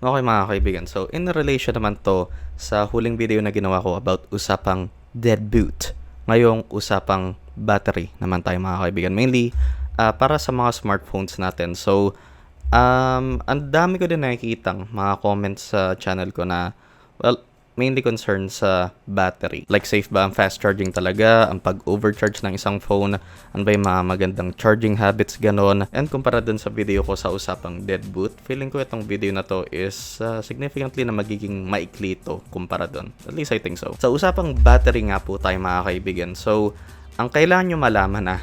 Okay mga kaibigan, so in relation naman to sa huling video na ginawa ko about usapang dead boot. Ngayong usapang battery naman tayo mga kaibigan. Mainly para sa mga smartphones natin. So ang dami ko din nakikitang mga comments sa channel ko na, well, mainly concerned sa battery. Like, safe ba ang fast charging talaga? Ang pag-overcharge ng isang phone? Ano ba yung mga magandang charging habits, ganon? And kumpara dun sa video ko sa usapang dead boot, feeling ko itong video na to is significantly na magiging maikli to kumpara dun. At least I think so. Sa usapang battery nga po tayo mga kaibigan. So, ang kailangan nyo malaman na,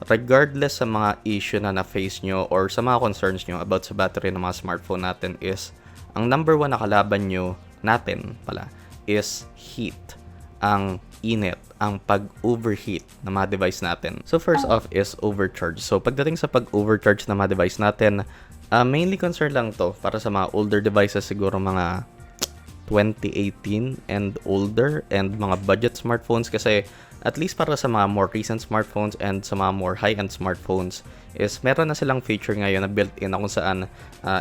regardless sa mga issue na na-face nyo or sa mga concerns nyo about sa battery ng mga smartphone natin is, ang number one na kalaban nyo natin pala is heat. Ang init, ang pag-overheat ng mga device natin. So first off is overcharge. So pagdating sa pag-overcharge ng mga device natin, mainly concern lang to para sa mga older devices, siguro mga 2018 and older, and mga budget smartphones, kasi at least para sa mga more recent smartphones and sa mga more high-end smartphones is meron na silang feature ngayon na built-in na kung saan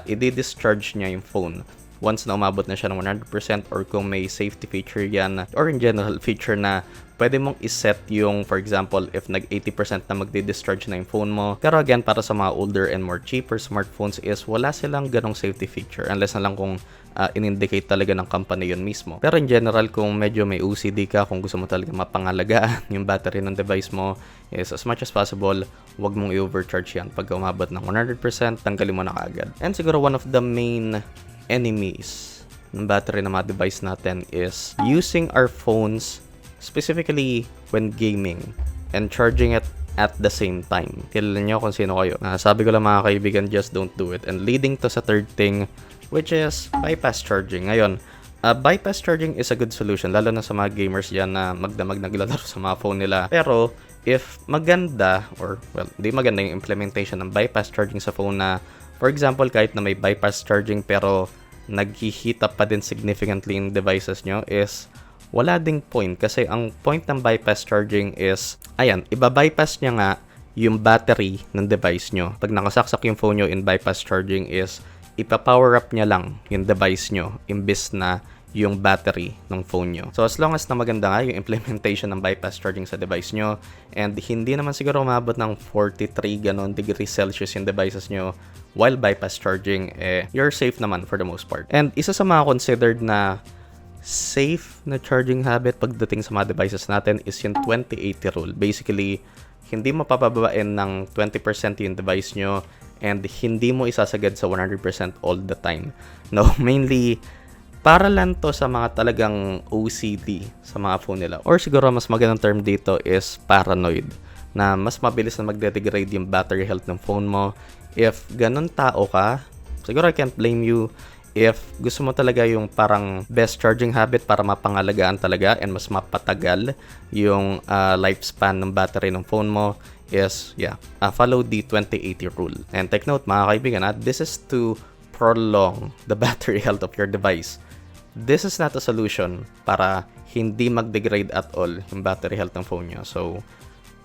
i-discharge niya yung phone once na umabot na siya ng 100%, or kung may safety feature yan, or in general feature na pwede mong iset yung, for example, if nag 80% na magdi-discharge na yung phone mo. Pero again, para sa mga older and more cheaper smartphones is wala silang ganong safety feature unless na lang kung in-indicate talaga ng company yun mismo. Pero in general, kung medyo may OCD ka, kung gusto mo talaga mapangalagaan yung battery ng device mo, is as much as possible, wag mong i-overcharge yan. Pag umabot ng 100%, tanggalin mo na kaagad. And siguro one of the main enemies ng battery ng mga device natin is using our phones specifically when gaming and charging it at the same time. Kilala nyo kung sino kayo. Sabi ko lang mga kaibigan, just don't do it. And leading to sa third thing, which is bypass charging. Ngayon, bypass charging is a good solution, lalo na sa mga gamers yan na magdamag naglalaro sa mga phone nila. Pero if maganda, or well, hindi maganda yung implementation ng bypass charging sa phone na, for example, kahit na may bypass charging pero nag-heat up pa din significantly yung devices nyo, is wala ding point. Kasi ang point ng bypass charging is, ayan, iba-bypass niya nga yung battery ng device nyo. Pag nakasaksak yung phone nyo in bypass charging is, ipa-power up niya lang yung device nyo imbis na yung battery ng phone nyo. So as long as na maganda nga yung implementation ng bypass charging sa device nyo, and hindi naman siguro umabot ng 43 ganon degrees Celsius yung devices nyo while bypass charging, you're safe naman for the most part. And isa sa mga considered na safe na charging habit pagdating sa mga devices natin is yung 20-80 rule. Basically, hindi mo papababain ng 20% yung device nyo, and hindi mo isasagad sa 100% all the time. No, mainly para lang to sa mga talagang OCD sa mga phone nila. Or siguro mas magandang term dito is paranoid, na mas mabilis na magde-degrade yung battery health ng phone mo. If ganun tao ka, siguro I can't blame you. If gusto mo talaga yung parang best charging habit para mapangalagaan talaga and mas mapatagal yung lifespan ng battery ng phone mo, is follow the 20-80 rule. And take note mga kaibigan, this is to prolong the battery health of your device. This is not a solution para hindi mag-degrade at all yung battery health ng phone nyo. So,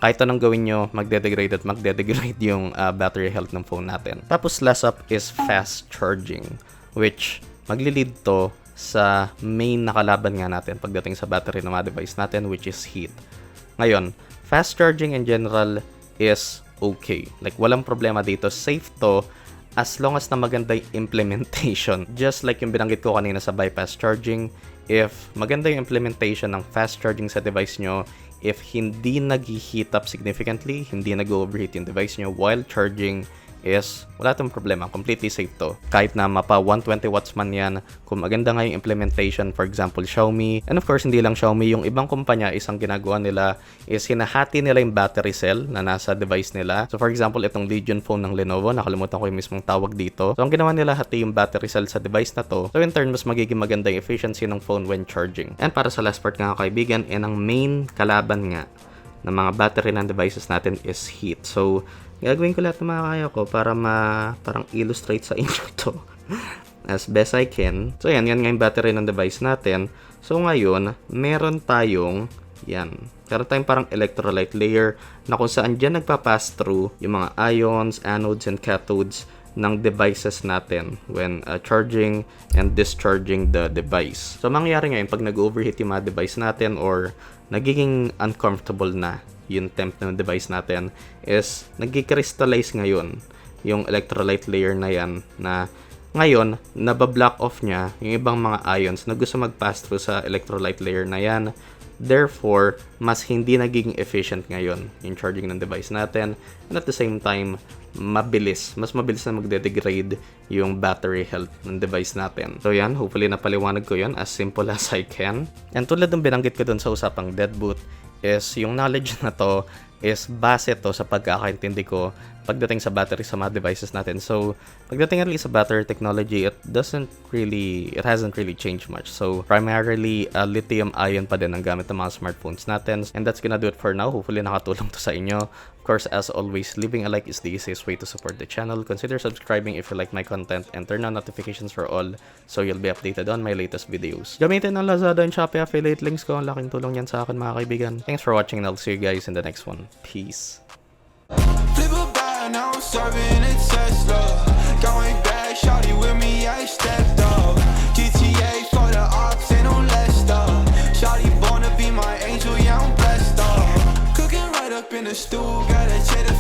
kahit anong gawin nyo, magde-degrade at magde-degrade yung battery health ng phone natin. Tapos, last up is fast charging, which magli-lead to sa main nakalaban nga natin pagdating sa battery ng mga device natin, which is heat. Ngayon, fast charging in general is okay. Like, walang problema dito. Safe to as long as na maganda yung implementation. Just like yung binanggit ko kanina sa bypass charging, if maganda yung implementation ng fast charging sa device nyo, if hindi nag-heat up significantly, hindi nag-overheat yung device nyo while charging, is wala tong problema, completely safe to. Kahit na mapa 120 watts man yan, kung maganda nga yung implementation, for example, Xiaomi, and of course, hindi lang Xiaomi, yung ibang kumpanya, isang ginagawa nila is hinahati nila yung battery cell na nasa device nila. So for example, itong Legion phone ng Lenovo, nakalimutan ko yung mismong tawag dito. So ang ginawa nila, hati yung battery cell sa device na to. So in turn, mas magiging maganda yung efficiency ng phone when charging. And para sa last part nga kaibigan, and ang main kalaban nga ng mga battery ng devices natin is heat. So gagawin ko lahat ng mga kaya ko para parang illustrate sa inyo to as best I can. So yan nga yung battery ng device natin. So ngayon, meron tayong parang electrolyte layer na kung saan dyan nagpa-pass through yung mga ions, anodes, and cathodes ng devices natin when charging and discharging the device. So, mangyayari ngayon pag nag-overheat yung mga device natin or nagiging uncomfortable na yung temp ng device natin is nagki-crystallize ngayon yung electrolyte layer na yan na ngayon, nabablock off niya yung ibang mga ions na gusto mag-pass through sa electrolyte layer na yan. Therefore, mas hindi nagiging efficient ngayon yung charging ng device natin. And at the same time, mas mabilis na magde-degrade yung battery health ng device natin. So yan, hopefully napaliwanag ko yun as simple as I can. And tulad ng binanggit ko dun sa usapang dead boot, is yung knowledge na to is base to sa pagkakaintindi ko pagdating sa battery sa mga devices natin. So, pagdating at least sa battery technology, it hasn't really changed much. So, primarily, lithium-ion pa din ang gamit ng mga smartphones natin. And that's gonna do it for now. Hopefully, nakatulong to sa inyo. Of course, as always, leaving a like is the easiest way to support the channel. Consider subscribing if you like my content and turn on notifications for all so you'll be updated on my latest videos. Gamitin ang Lazada and Shopee affiliate links ko. Ang laking tulong yan sa akin, mga kaibigan. Thanks for watching and I'll see you guys in the next one. Peace. Now I'm serving a Tesla. Going back, shawty with me, I stepped up. GTA for the ops and on Leicester. Shawty born to be my angel, yeah, I'm blessed up. Cooking right up in the stew, got a cheddar